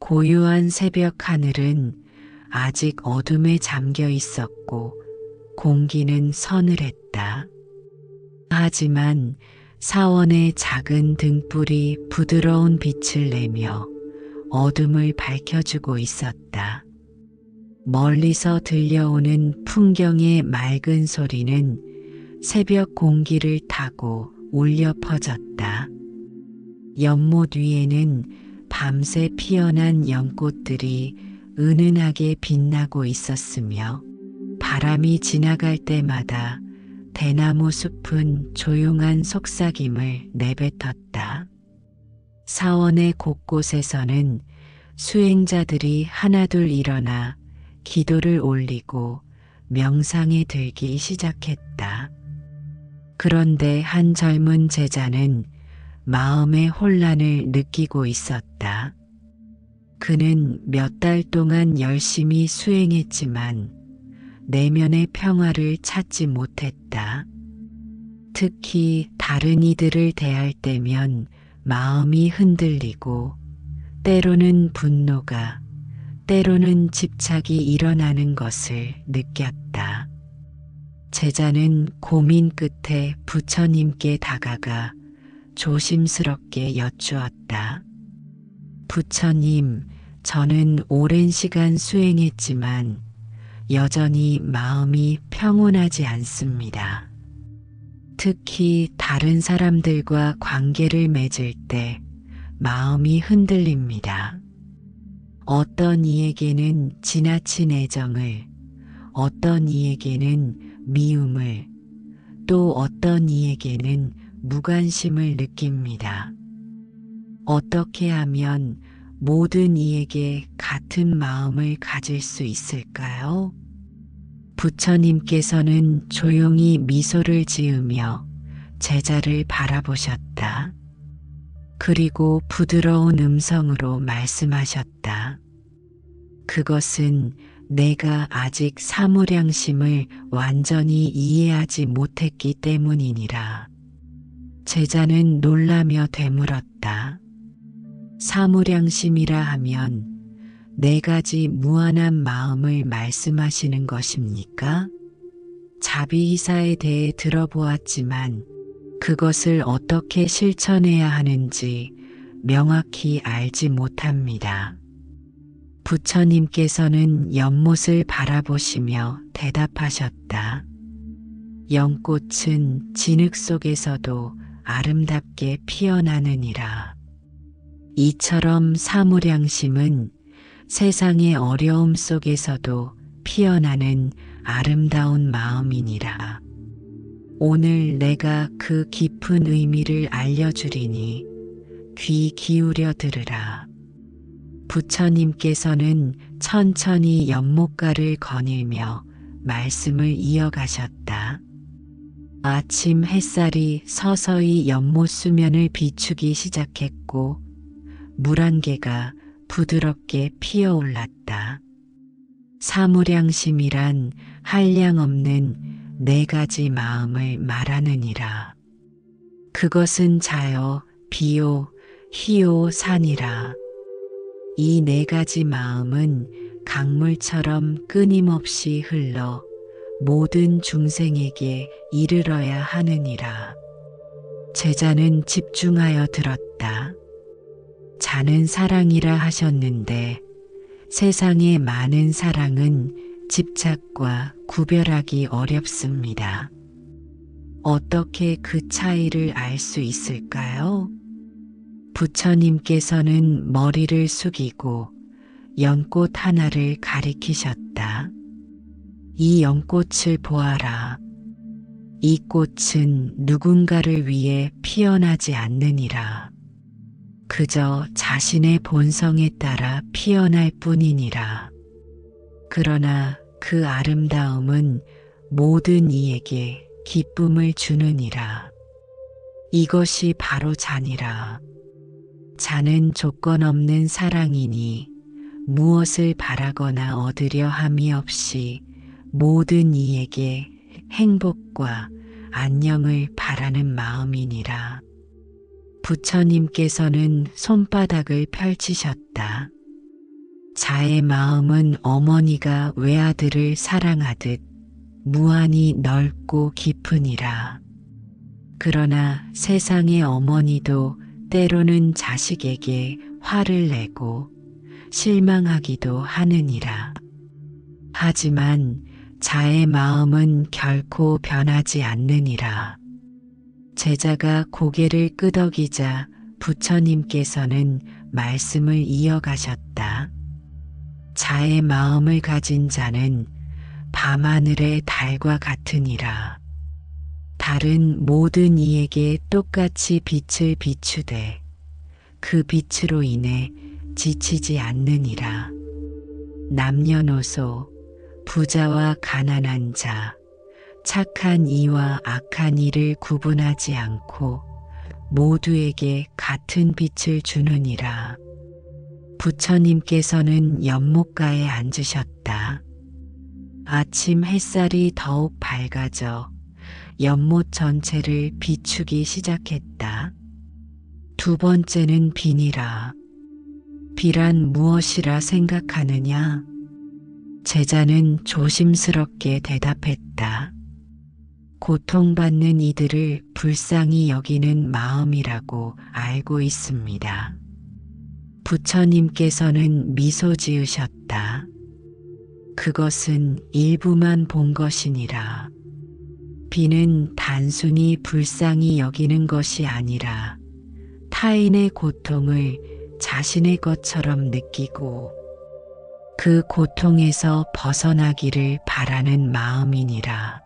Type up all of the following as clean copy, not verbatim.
고요한 새벽 하늘은 아직 어둠에 잠겨 있었고 공기는 서늘했다. 하지만 사원의 작은 등불이 부드러운 빛을 내며 어둠을 밝혀주고 있었다. 멀리서 들려오는 풍경의 맑은 소리는 새벽 공기를 타고 울려 퍼졌다. 연못 위에는 밤새 피어난 연꽃들이 은은하게 빛나고 있었으며 바람이 지나갈 때마다 대나무 숲은 조용한 속삭임을 내뱉었다. 사원의 곳곳에서는 수행자들이 하나둘 일어나 기도를 올리고 명상에 들기 시작했다. 그런데 한 젊은 제자는 마음의 혼란을 느끼고 있었다. 그는 몇 달 동안 열심히 수행했지만 내면의 평화를 찾지 못했다. 특히 다른 이들을 대할 때면 마음이 흔들리고 때로는 분노가, 때로는 집착이 일어나는 것을 느꼈다. 제자는 고민 끝에 부처님께 다가가 조심스럽게 여쭈었다. 부처님, 저는 오랜 시간 수행했지만 여전히 마음이 평온하지 않습니다. 특히 다른 사람들과 관계를 맺을 때 마음이 흔들립니다. 어떤 이에게는 지나친 애정을, 어떤 이에게는 미움을, 또 어떤 이에게는 무관심을 느낍니다. 어떻게 하면 모든 이에게 같은 마음을 가질 수 있을까요? 부처님께서는 조용히 미소를 지으며 제자를 바라보셨다. 그리고 부드러운 음성으로 말씀하셨다. 그것은 내가 아직 사무량심을 완전히 이해하지 못했기 때문이니라. 제자는 놀라며 되물었다. 사무량심이라 하면 네 가지 무한한 마음을 말씀하시는 것입니까? 자비이사에 대해 들어보았지만 그것을 어떻게 실천해야 하는지 명확히 알지 못합니다. 부처님께서는 연못을 바라보시며 대답하셨다. 연꽃은 진흙 속에서도 아름답게 피어나느니라. 이처럼 사무량심은 세상의 어려움 속에서도 피어나는 아름다운 마음이니라. 오늘 내가 그 깊은 의미를 알려주리니 귀 기울여 들으라. 부처님께서는 천천히 연못가를 거닐며 말씀을 이어가셨다. 아침 햇살이 서서히 연못 수면을 비추기 시작했고 물 한 개가 부드럽게 피어올랐다. 사무량심이란 한량없는 네 가지 마음을 말하느니라. 그것은 자요, 비요, 희요, 산이라. 이 네 가지 마음은 강물처럼 끊임없이 흘러 모든 중생에게 이르러야 하느니라. 제자는 집중하여 들었다. 자는 사랑이라 하셨는데 세상의 많은 사랑은 집착과 구별하기 어렵습니다. 어떻게 그 차이를 알 수 있을까요? 부처님께서는 머리를 숙이고 연꽃 하나를 가리키셨다. 이 연꽃을 보아라. 이 꽃은 누군가를 위해 피어나지 않느니라. 그저 자신의 본성에 따라 피어날 뿐이니라. 그러나 그 아름다움은 모든 이에게 기쁨을 주느니라. 이것이 바로 자니라. 자는 조건 없는 사랑이니 무엇을 바라거나 얻으려 함이 없이 모든 이에게 행복과 안녕을 바라는 마음이니라. 부처님께서는 손바닥을 펼치셨다. 자의 마음은 어머니가 외아들을 사랑하듯 무한히 넓고 깊으니라. 그러나 세상의 어머니도 때로는 자식에게 화를 내고 실망하기도 하느니라. 하지만 자의 마음은 결코 변하지 않느니라. 제자가 고개를 끄덕이자 부처님께서는 말씀을 이어가셨다. 자의 마음을 가진 자는 밤하늘의 달과 같으니라. 달은 모든 이에게 똑같이 빛을 비추되 그 빛으로 인해 지치지 않느니라. 남녀노소, 부자와 가난한 자, 착한 이와 악한 이를 구분하지 않고 모두에게 같은 빛을 주느니라. 부처님께서는 연못가에 앉으셨다. 아침 햇살이 더욱 밝아져 연못 전체를 비추기 시작했다. 두 번째는 비니라. 비란 무엇이라 생각하느냐? 제자는 조심스럽게 대답했다. 고통받는 이들을 불쌍히 여기는 마음이라고 알고 있습니다. 부처님께서는 미소 지으셨다. 그것은 일부만 본 것이니라. 비는 단순히 불쌍히 여기는 것이 아니라 타인의 고통을 자신의 것처럼 느끼고 그 고통에서 벗어나기를 바라는 마음이니라.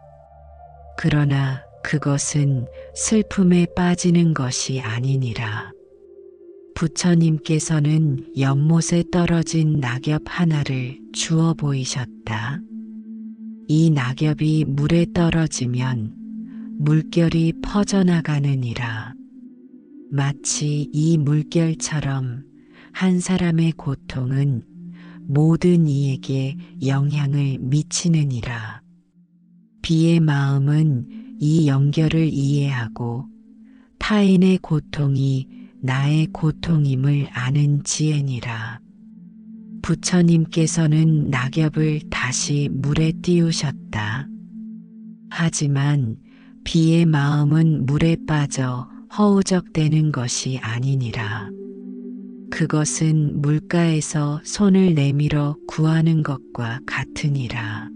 그러나 그것은 슬픔에 빠지는 것이 아니니라. 부처님께서는 연못에 떨어진 낙엽 하나를 주어 보이셨다. 이 낙엽이 물에 떨어지면 물결이 퍼져나가느니라. 마치 이 물결처럼 한 사람의 고통은 모든 이에게 영향을 미치느니라. 비의 마음은 이 연결을 이해하고 타인의 고통이 나의 고통임을 아는 지혜니라. 부처님께서는 낙엽을 다시 물에 띄우셨다. 하지만 비의 마음은 물에 빠져 허우적대는 것이 아니니라. 그것은 물가에서 손을 내밀어 구하는 것과 같으니라.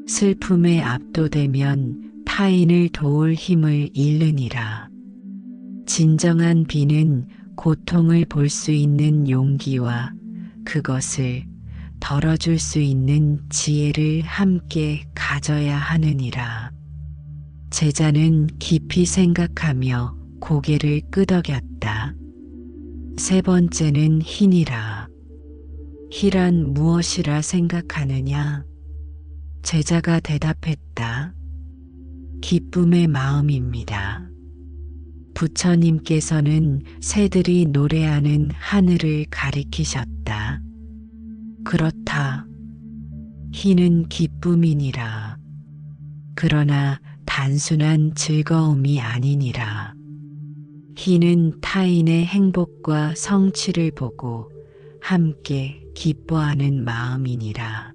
슬픔에 압도되면 타인을 도울 힘을 잃느니라. 진정한 비는 고통을 볼 수 있는 용기와 그것을 덜어줄 수 있는 지혜를 함께 가져야 하느니라. 제자는 깊이 생각하며 고개를 끄덕였다. 세 번째는 희니라. 희란 무엇이라 생각하느냐? 제자가 대답했다. 기쁨의 마음입니다. 부처님께서는 새들이 노래하는 하늘을 가리키셨다. 그렇다. 희는 기쁨이니라. 그러나 단순한 즐거움이 아니니라. 희는 타인의 행복과 성취를 보고 함께 기뻐하는 마음이니라.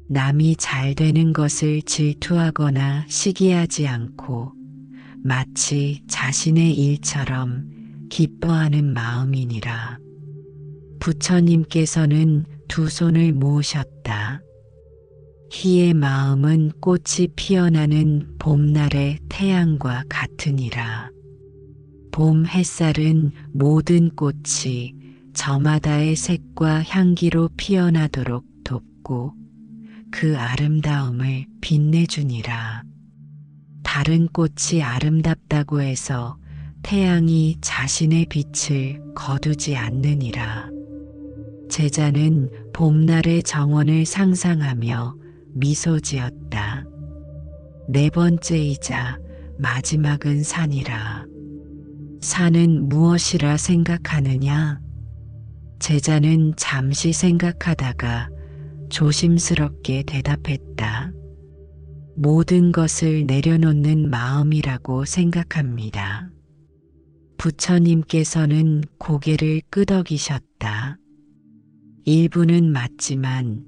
남이 잘 되는 것을 질투하거나 시기하지 않고 마치 자신의 일처럼 기뻐하는 마음이니라. 부처님께서는 두 손을 모으셨다. 희의 마음은 꽃이 피어나는 봄날의 태양과 같으니라. 봄 햇살은 모든 꽃이 저마다의 색과 향기로 피어나도록 돕고 그 아름다움을 빛내주니라. 다른 꽃이 아름답다고 해서 태양이 자신의 빛을 거두지 않느니라. 제자는 봄날의 정원을 상상하며 미소 지었다. 네 번째이자 마지막은 산이라. 산은 무엇이라 생각하느냐? 제자는 잠시 생각하다가 조심스럽게 대답했다. 모든 것을 내려놓는 마음이라고 생각합니다. 부처님께서는 고개를 끄덕이셨다. 일부는 맞지만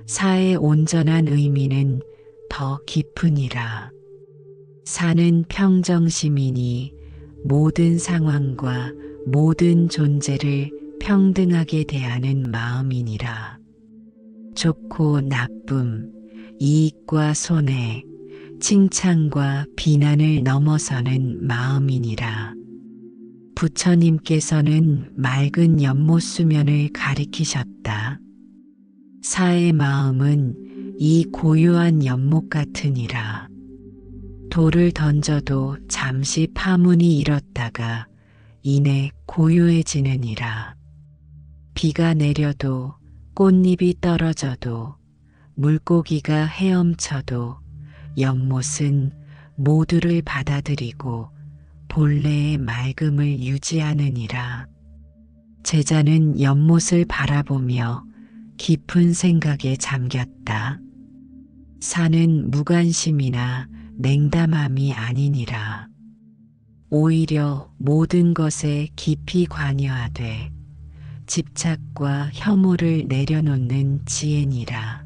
사의 온전한 의미는 더 깊으니라. 사는 평정심이니 모든 상황과 모든 존재를 평등하게 대하는 마음이니라. 좋고 나쁨, 이익과 손해, 칭찬과 비난을 넘어서는 마음이니라. 부처님께서는 맑은 연못 수면을 가리키셨다. 사의 마음은 이 고요한 연못 같으니라. 돌을 던져도 잠시 파문이 일었다가 이내 고요해지느니라. 비가 내려도 꽃잎이 떨어져도 물고기가 헤엄쳐도 연못은 모두를 받아들이고 본래의 맑음을 유지하느니라. 제자는 연못을 바라보며 깊은 생각에 잠겼다. 사는 무관심이나 냉담함이 아니니라. 오히려 모든 것에 깊이 관여하되 집착과 혐오를 내려놓는 지혜니라.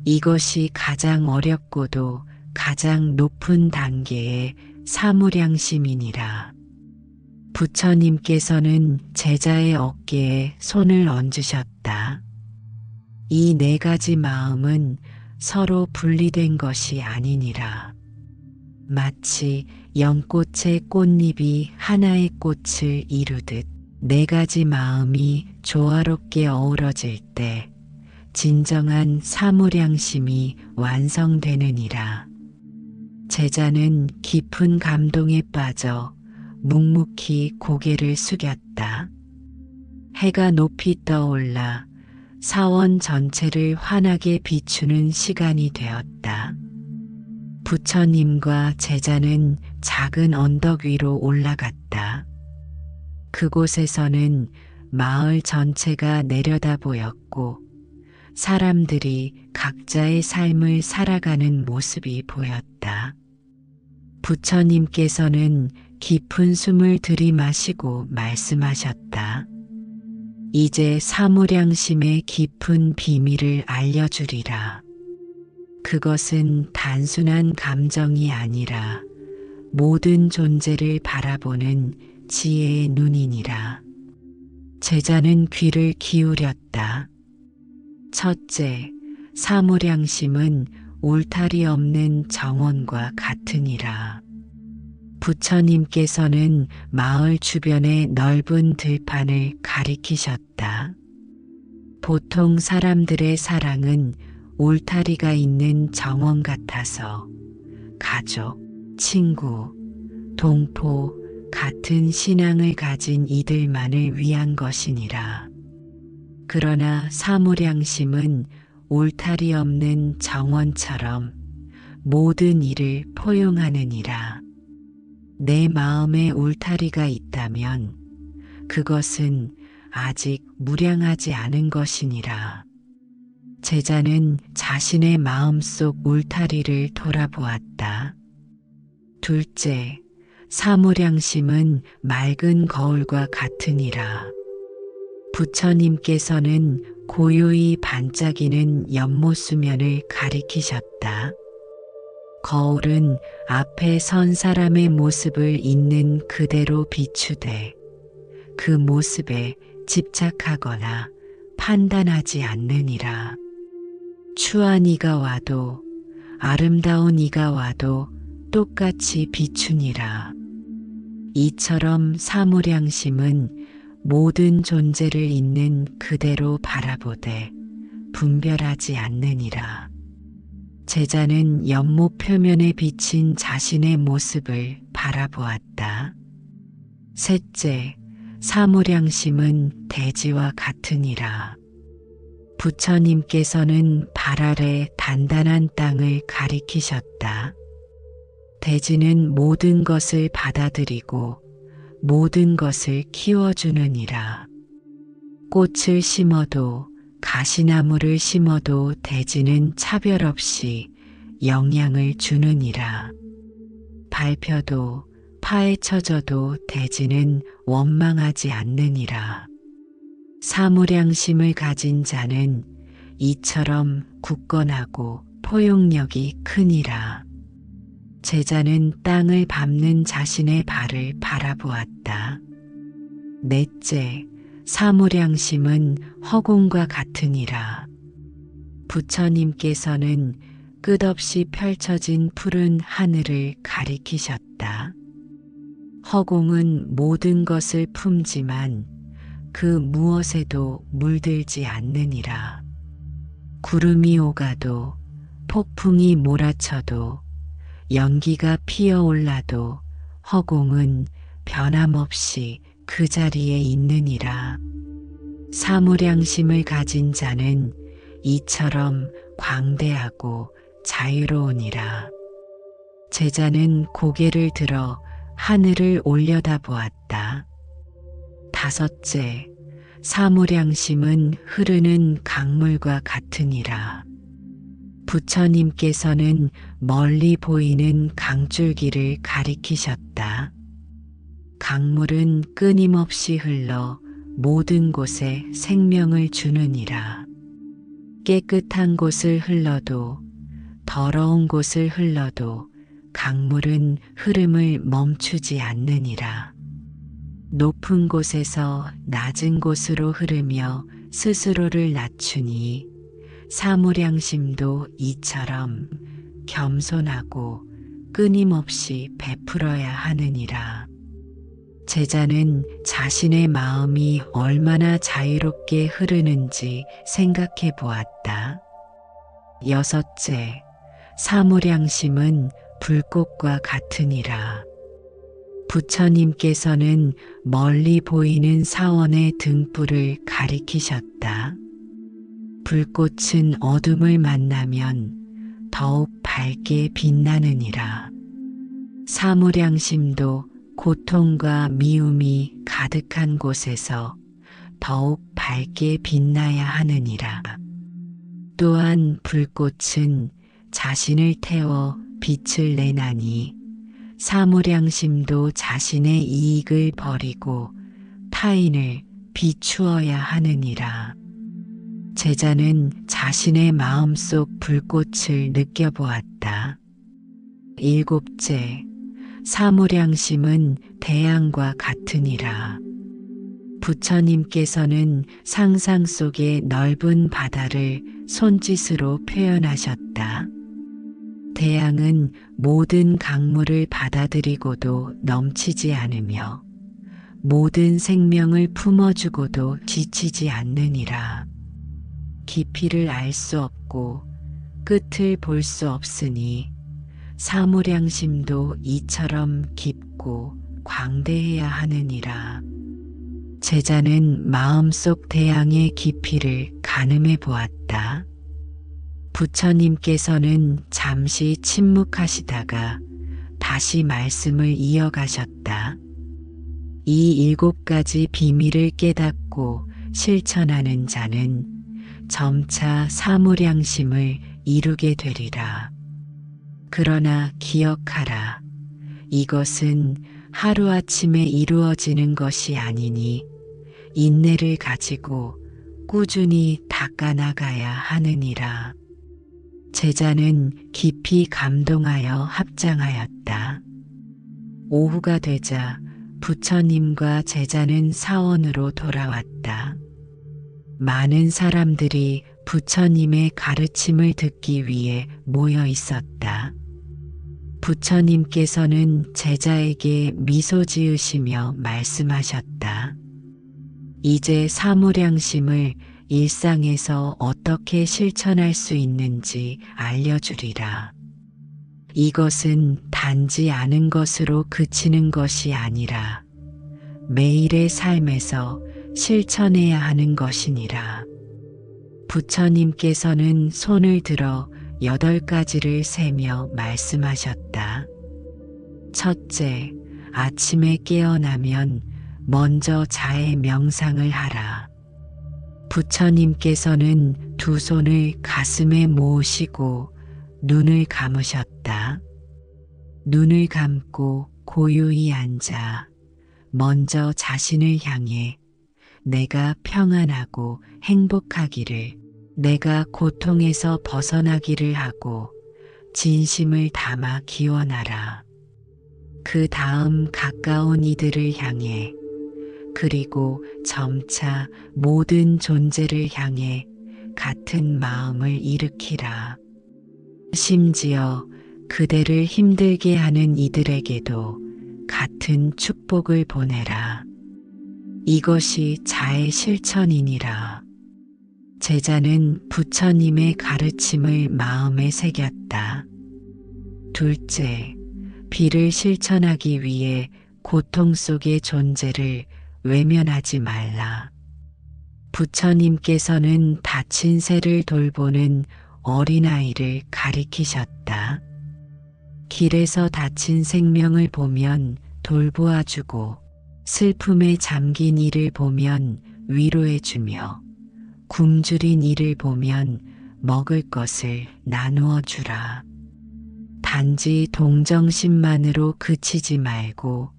이것이 가장 어렵고도 가장 높은 단계의 사무량심이니라. 부처님께서는 제자의 어깨에 손을 얹으셨다. 이 네 가지 마음은 서로 분리된 것이 아니니라. 마치 연꽃의 꽃잎이 하나의 꽃을 이루듯 네 가지 마음이 조화롭게 어우러질 때 진정한 사무량심이 완성되느니라. 제자는 깊은 감동에 빠져 묵묵히 고개를 숙였다. 해가 높이 떠올라 사원 전체를 환하게 비추는 시간이 되었다. 부처님과 제자는 작은 언덕 위로 올라갔다. 그곳에서는 마을 전체가 내려다 보였고 사람들이 각자의 삶을 살아가는 모습이 보였다. 부처님께서는 깊은 숨을 들이마시고 말씀하셨다. 이제 사무량심의 깊은 비밀을 알려주리라. 그것은 단순한 감정이 아니라 모든 존재를 바라보는 지혜의 눈이니라. 제자는 귀를 기울였다. 첫째, 사무량심은 울타리 없는 정원과 같으니라. 부처님께서는 마을 주변의 넓은 들판을 가리키셨다. 보통 사람들의 사랑은 울타리가 있는 정원 같아서 가족, 친구, 동포 같은 신앙을 가진 이들만을 위한 것이니라. 그러나 사무량심은 울타리 없는 정원처럼 모든 이를 포용하느니라. 내 마음에 울타리가 있다면 그것은 아직 무량하지 않은 것이니라. 제자는 자신의 마음속 울타리를 돌아보았다. 둘째, 사무량심은 맑은 거울과 같으니라. 부처님께서는 고요히 반짝이는 연못 수면을 가리키셨다. 거울은 앞에 선 사람의 모습을 있는 그대로 비추되 그 모습에 집착하거나 판단하지 않느니라. 추한 이가 와도 아름다운 이가 와도 똑같이 비추니라. 이처럼 사무량심은 모든 존재를 있는 그대로 바라보되 분별하지 않느니라. 제자는 연못 표면에 비친 자신의 모습을 바라보았다. 셋째, 사무량심은 대지와 같으니라. 부처님께서는 발 아래 단단한 땅을 가리키셨다. 대지는 모든 것을 받아들이고 모든 것을 키워주느니라. 꽃을 심어도 가시나무를 심어도 대지는 차별 없이 영향을 주느니라. 밟혀도 파헤쳐져도 대지는 원망하지 않느니라. 사무량심을 가진 자는 이처럼 굳건하고 포용력이 크니라. 제자는 땅을 밟는 자신의 발을 바라보았다. 넷째, 사무량심은 허공과 같으니라. 부처님께서는 끝없이 펼쳐진 푸른 하늘을 가리키셨다. 허공은 모든 것을 품지만 그 무엇에도 물들지 않느니라. 구름이 오가도 폭풍이 몰아쳐도 연기가 피어올라도 허공은 변함없이 그 자리에 있느니라. 사무량심을 가진 자는 이처럼 광대하고 자유로우니라. 제자는 고개를 들어 하늘을 올려다보았다. 다섯째, 사무량심은 흐르는 강물과 같으니라. 부처님께서는 멀리 보이는 강줄기를 가리키셨다. 강물은 끊임없이 흘러 모든 곳에 생명을 주느니라. 깨끗한 곳을 흘러도 더러운 곳을 흘러도 강물은 흐름을 멈추지 않느니라. 높은 곳에서 낮은 곳으로 흐르며 스스로를 낮추니 사무량심도 이처럼 겸손하고 끊임없이 베풀어야 하느니라. 제자는 자신의 마음이 얼마나 자유롭게 흐르는지 생각해 보았다. 여섯째, 사무량심은 불꽃과 같으니라. 부처님께서는 멀리 보이는 사원의 등불을 가리키셨다. 불꽃은 어둠을 만나면 더욱 밝게 빛나느니라. 사무량심도 고통과 미움이 가득한 곳에서 더욱 밝게 빛나야 하느니라. 또한 불꽃은 자신을 태워 빛을 내나니 사무량심도 자신의 이익을 버리고 타인을 비추어야 하느니라. 제자는 자신의 마음속 불꽃을 느껴보았다. 일곱째, 사무량심은 태양과 같으니라. 부처님께서는 상상 속의 넓은 바다를 손짓으로 표현하셨다. 태양은 모든 강물을 받아들이고도 넘치지 않으며 모든 생명을 품어주고도 지치지 않느니라. 깊이를 알 수 없고 끝을 볼 수 없으니 사무량심도 이처럼 깊고 광대해야 하느니라. 제자는 마음속 태양의 깊이를 가늠해 보았다. 부처님께서는 잠시 침묵하시다가 다시 말씀을 이어가셨다. 이 7가지 비밀을 깨닫고 실천하는 자는 점차 사무량심을 이루게 되리라. 그러나 기억하라. 이것은 하루아침에 이루어지는 것이 아니니 인내를 가지고 꾸준히 닦아나가야 하느니라. 제자는 깊이 감동하여 합장하였다. 오후가 되자 부처님과 제자는 사원으로 돌아왔다. 많은 사람들이 부처님의 가르침을 듣기 위해 모여 있었다. 부처님께서는 제자에게 미소 지으시며 말씀하셨다. 이제 사무량심을 일상에서 어떻게 실천할 수 있는지 알려주리라. 이것은 단지 아는 것으로 그치는 것이 아니라 매일의 삶에서 실천해야 하는 것이니라. 부처님께서는 손을 들어 8가지를 세며 말씀하셨다. 첫째, 아침에 깨어나면 먼저 자해 명상을 하라. 부처님께서는 두 손을 가슴에 모으시고 눈을 감으셨다. 눈을 감고 고요히 앉아 먼저 자신을 향해 내가 평안하고 행복하기를, 내가 고통에서 벗어나기를 하고 진심을 담아 기원하라. 그 다음 가까운 이들을 향해, 그리고 점차 모든 존재를 향해 같은 마음을 일으키라. 심지어 그대를 힘들게 하는 이들에게도 같은 축복을 보내라. 이것이 자의 실천이니라. 제자는 부처님의 가르침을 마음에 새겼다. 둘째, 비를 실천하기 위해 고통 속의 존재를 외면하지 말라. 부처님께서는 다친 새를 돌보는 어린아이를 가리키셨다. 길에서 다친 생명을 보면 돌보아주고, 슬픔에 잠긴 이를 보면 위로해주며, 굶주린 이를 보면 먹을 것을 나누어 주라. 단지 동정심만으로 그치지 말고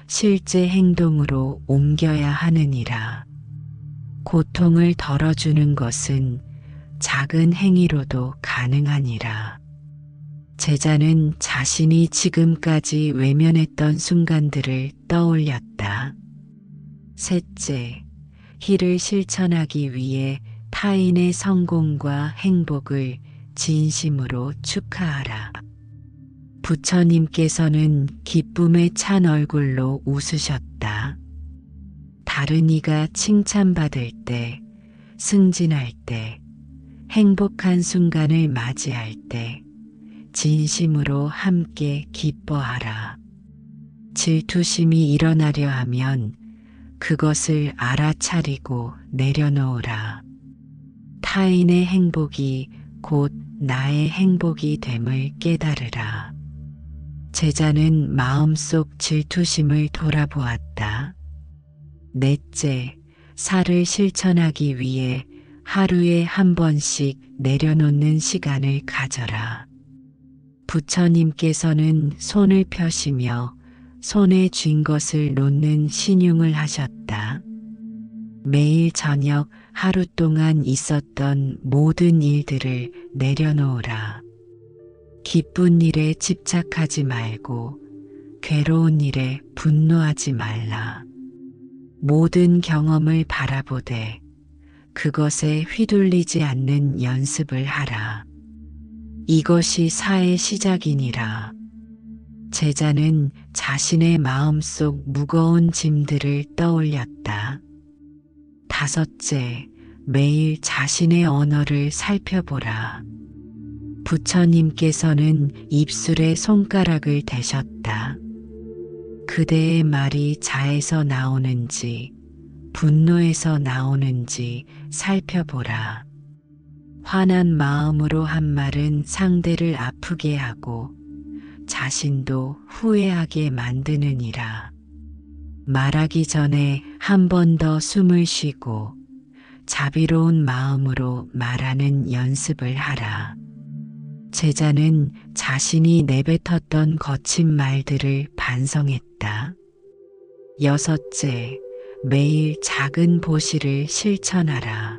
실제 행동으로 옮겨야 하느니라. 고통을 덜어주는 것은 작은 행위로도 가능하니라. 제자는 자신이 지금까지 외면했던 순간들을 떠올렸다. 셋째, 희를 실천하기 위해 타인의 성공과 행복을 진심으로 축하하라. 부처님께서는 기쁨에 찬 얼굴로 웃으셨다. 다른 이가 칭찬받을 때, 승진할 때, 행복한 순간을 맞이할 때, 진심으로 함께 기뻐하라. 질투심이 일어나려 하면 그것을 알아차리고 내려놓으라. 타인의 행복이 곧 나의 행복이 됨을 깨달으라. 제자는 마음속 질투심을 돌아보았다. 넷째, 사를 실천하기 위해 하루에 한 번씩 내려놓는 시간을 가져라. 부처님께서는 손을 펴시며 손에 쥔 것을 놓는 신용을 하셨다. 매일 저녁 하루 동안 있었던 모든 일들을 내려놓으라. 기쁜 일에 집착하지 말고 괴로운 일에 분노하지 말라. 모든 경험을 바라보되 그것에 휘둘리지 않는 연습을 하라. 이것이 사의 시작이니라. 제자는 자신의 마음속 무거운 짐들을 떠올렸다. 다섯째, 매일 자신의 언어를 살펴보라. 부처님께서는 입술에 손가락을 대셨다. 그대의 말이 자에서 나오는지 분노에서 나오는지 살펴보라. 화난 마음으로 한 말은 상대를 아프게 하고 자신도 후회하게 만드느니라. 말하기 전에 한 번 더 숨을 쉬고 자비로운 마음으로 말하는 연습을 하라. 제자는 자신이 내뱉었던 거친 말들을 반성했다. 여섯째, 매일 작은 보시를 실천하라.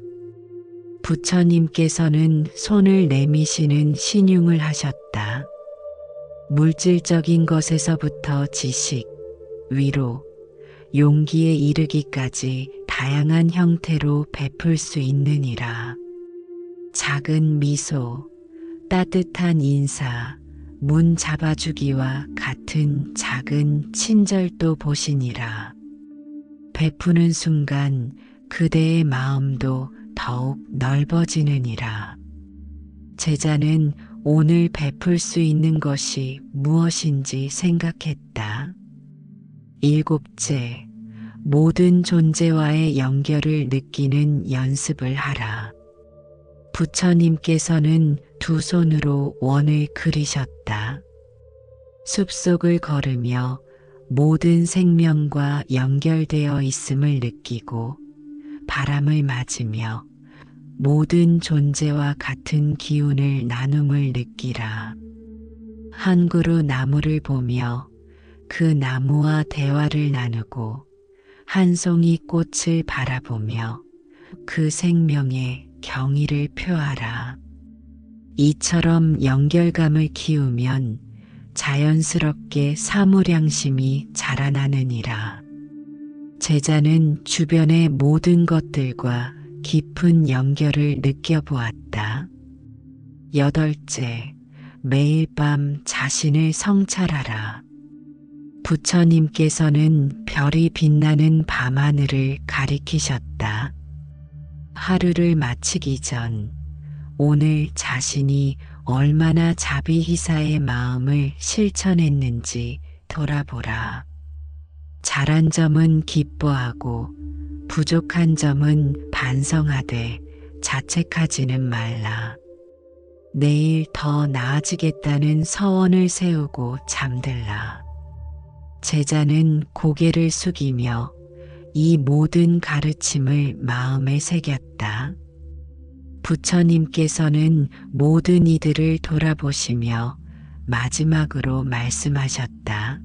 부처님께서는 손을 내미시는 신용을 하셨다. 물질적인 것에서부터 지식, 위로, 용기에 이르기까지 다양한 형태로 베풀 수 있느니라. 작은 미소, 따뜻한 인사, 문 잡아주기와 같은 작은 친절도 보시니라. 베푸는 순간 그대의 마음도 더욱 넓어지느니라. 제자는 오늘 베풀 수 있는 것이 무엇인지 생각했다. 일곱째, 모든 존재와의 연결을 느끼는 연습을 하라. 부처님께서는 두 손으로 원을 그리셨다. 숲속을 걸으며 모든 생명과 연결되어 있음을 느끼고 바람을 맞으며 모든 존재와 같은 기운을 나눔을 느끼라. 한 그루 나무를 보며 그 나무와 대화를 나누고 한 송이 꽃을 바라보며 그 생명에 경의를 표하라. 이처럼 연결감을 키우면 자연스럽게 사무량심이 자라나느니라. 제자는 주변의 모든 것들과 깊은 연결을 느껴보았다. 여덟째, 매일 밤 자신을 성찰하라. 부처님께서는 별이 빛나는 밤하늘을 가리키셨다. 하루를 마치기 전 오늘 자신이 얼마나 자비희사의 마음을 실천했는지 돌아보라. 잘한 점은 기뻐하고 부족한 점은 반성하되 자책하지는 말라. 내일 더 나아지겠다는 서원을 세우고 잠들라. 제자는 고개를 숙이며 이 모든 가르침을 마음에 새겼다. 부처님께서는 모든 이들을 돌아보시며 마지막으로 말씀하셨다.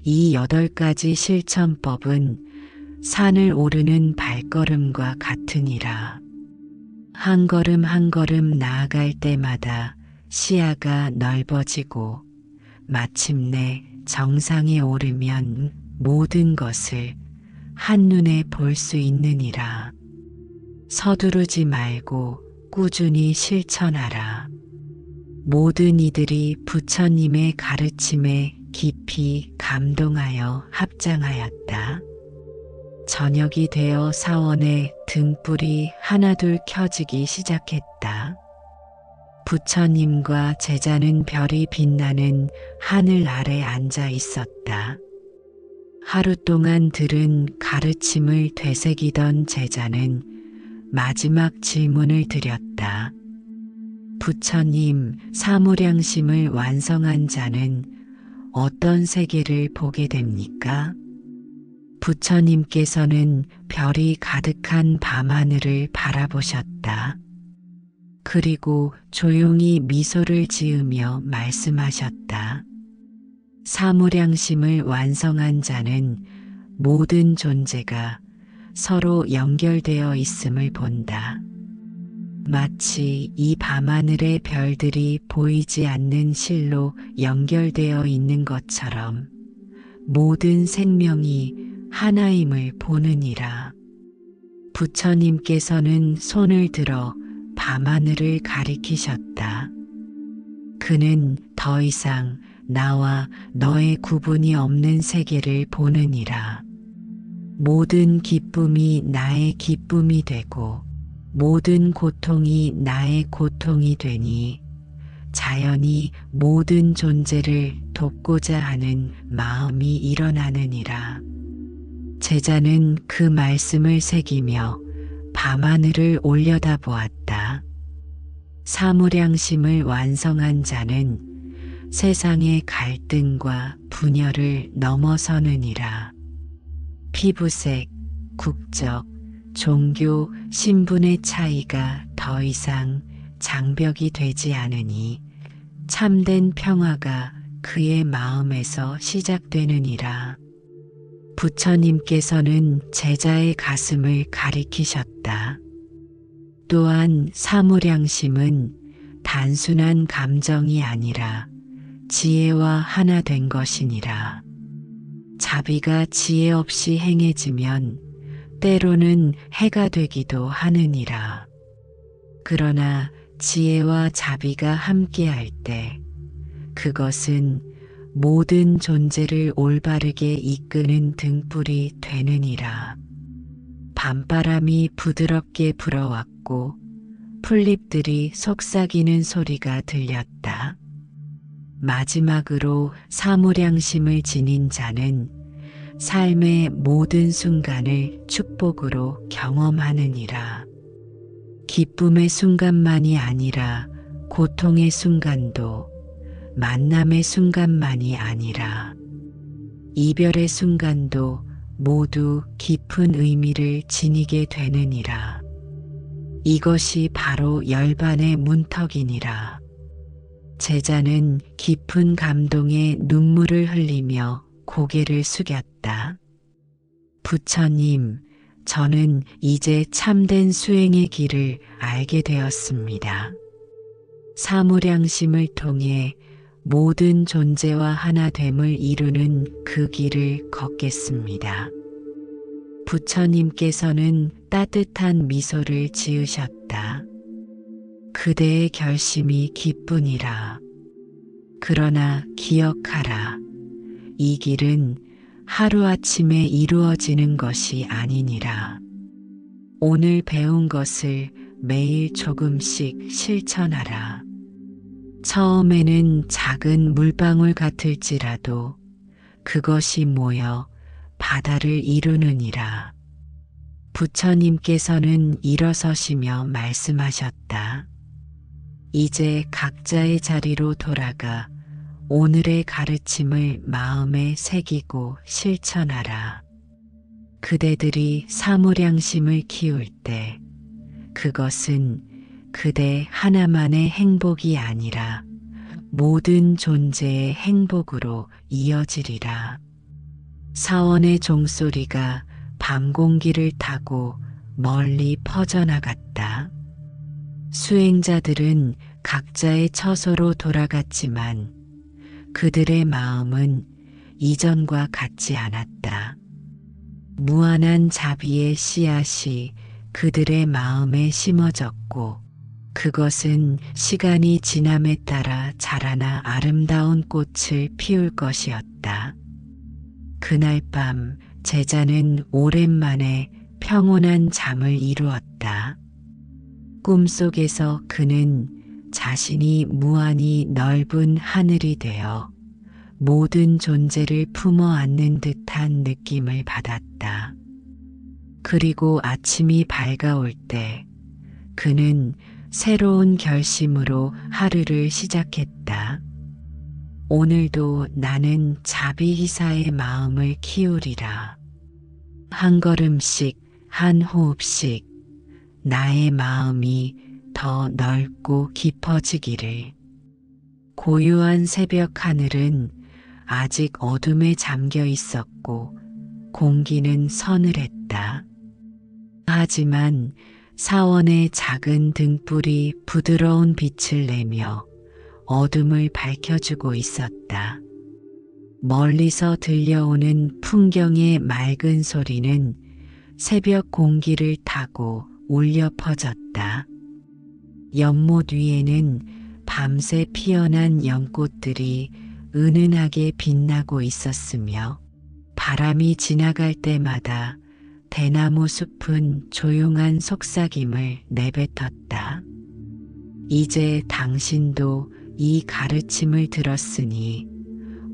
이 8가지 실천법은 산을 오르는 발걸음과 같으니라. 한 걸음 한 걸음 나아갈 때마다 시야가 넓어지고 마침내 정상에 오르면 모든 것을 한눈에 볼 수 있느니라. 서두르지 말고 꾸준히 실천하라. 모든 이들이 부처님의 가르침에 깊이 감동하여 합장하였다. 저녁이 되어 사원에 등불이 하나둘 켜지기 시작했다. 부처님과 제자는 별이 빛나는 하늘 아래 앉아 있었다. 하루 동안 들은 가르침을 되새기던 제자는 마지막 질문을 드렸다. 부처님, 사무량심을 완성한 자는 어떤 세계를 보게 됩니까? 부처님께서는 별이 가득한 밤하늘을 바라보셨다. 그리고 조용히 미소를 지으며 말씀하셨다. 사무량심을 완성한 자는 모든 존재가 서로 연결되어 있음을 본다. 마치 이 밤하늘의 별들이 보이지 않는 실로 연결되어 있는 것처럼 모든 생명이 하나임을 보느니라. 부처님께서는 손을 들어 밤하늘을 가리키셨다. 그는 더 이상 나와 너의 구분이 없는 세계를 보느니라. 모든 기쁨이 나의 기쁨이 되고 모든 고통이 나의 고통이 되니 자연히 모든 존재를 돕고자 하는 마음이 일어나느니라. 제자는 그 말씀을 새기며 밤하늘을 올려다보았다. 사무량심을 완성한 자는 세상의 갈등과 분열을 넘어서느니라. 피부색, 국적, 종교, 신분의 차이가 더 이상 장벽이 되지 않으니 참된 평화가 그의 마음에서 시작되느니라. 부처님께서는 제자의 가슴을 가리키셨다. 또한 사무량심은 단순한 감정이 아니라 지혜와 하나 된 것이니라. 자비가 지혜 없이 행해지면 때로는 해가 되기도 하느니라. 그러나 지혜와 자비가 함께할 때 그것은 모든 존재를 올바르게 이끄는 등불이 되느니라. 밤바람이 부드럽게 불어왔고 풀잎들이 속삭이는 소리가 들렸다. 마지막으로 사무량심을 지닌 자는 삶의 모든 순간을 축복으로 경험하느니라. 기쁨의 순간만이 아니라 고통의 순간도, 만남의 순간만이 아니라 이별의 순간도 모두 깊은 의미를 지니게 되느니라. 이것이 바로 열반의 문턱이니라. 제자는 깊은 감동에 눈물을 흘리며 고개를 숙였다. 부처님, 저는 이제 참된 수행의 길을 알게 되었습니다. 사무량심을 통해 모든 존재와 하나됨을 이루는 그 길을 걷겠습니다. 부처님께서는 따뜻한 미소를 지으셨다. 그대의 결심이 기쁘니라. 그러나 기억하라. 이 길은 하루아침에 이루어지는 것이 아니니라. 오늘 배운 것을 매일 조금씩 실천하라. 처음에는 작은 물방울 같을지라도 그것이 모여 바다를 이루느니라. 부처님께서는 일어서시며 말씀하셨다. 이제 각자의 자리로 돌아가 오늘의 가르침을 마음에 새기고 실천하라. 그대들이 사무량심을 키울 때 그것은 그대 하나만의 행복이 아니라 모든 존재의 행복으로 이어지리라. 사원의 종소리가 밤 공기를 타고 멀리 퍼져나갔다. 수행자들은 각자의 처소로 돌아갔지만 그들의 마음은 이전과 같지 않았다. 무한한 자비의 씨앗이 그들의 마음에 심어졌고 그것은 시간이 지남에 따라 자라나 아름다운 꽃을 피울 것이었다. 그날 밤 제자는 오랜만에 평온한 잠을 이루었다. 꿈속에서 그는 자신이 무한히 넓은 하늘이 되어 모든 존재를 품어 안는 듯한 느낌을 받았다. 그리고 아침이 밝아올 때 그는 새로운 결심으로 하루를 시작했다. 오늘도 나는 자비희사의 마음을 키우리라. 한 걸음씩, 한 호흡씩 나의 마음이 더 넓고 깊어지기를. 고요한 새벽 하늘은 아직 어둠에 잠겨 있었고 공기는 서늘했다. 하지만 사원의 작은 등불이 부드러운 빛을 내며 어둠을 밝혀주고 있었다. 멀리서 들려오는 풍경의 맑은 소리는 새벽 공기를 타고 울려 퍼졌다. 연못 위에는 밤새 피어난 연꽃들이 은은하게 빛나고 있었으며 바람이 지나갈 때마다 대나무 숲은 조용한 속삭임을 내뱉었다. 이제 당신도 이 가르침을 들었으니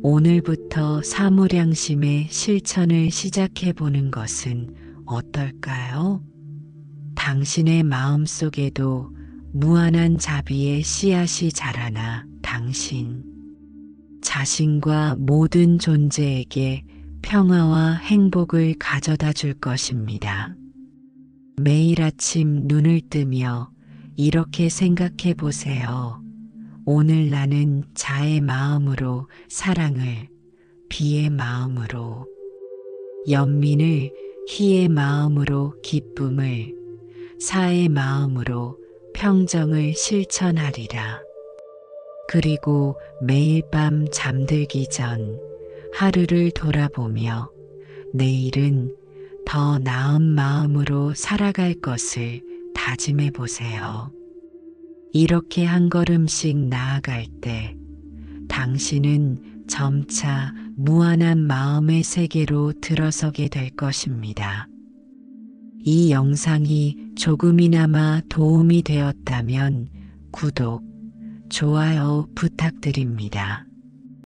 오늘부터 사무량심의 실천을 시작해보는 것은 어떨까요? 당신의 마음속에도 무한한 자비의 씨앗이 자라나 당신, 자신과 모든 존재에게 평화와 행복을 가져다 줄 것입니다. 매일 아침 눈을 뜨며 이렇게 생각해 보세요. 오늘 나는 자의 마음으로 사랑을, 비의 마음으로, 연민을, 희의 마음으로 기쁨을, 사의 마음으로 평정을 실천하리라. 그리고 매일 밤 잠들기 전 하루를 돌아보며 내일은 더 나은 마음으로 살아갈 것을 다짐해 보세요. 이렇게 한 걸음씩 나아갈 때 당신은 점차 무한한 마음의 세계로 들어서게 될 것입니다. 이 영상이 조금이나마 도움이 되었다면 구독, 좋아요 부탁드립니다.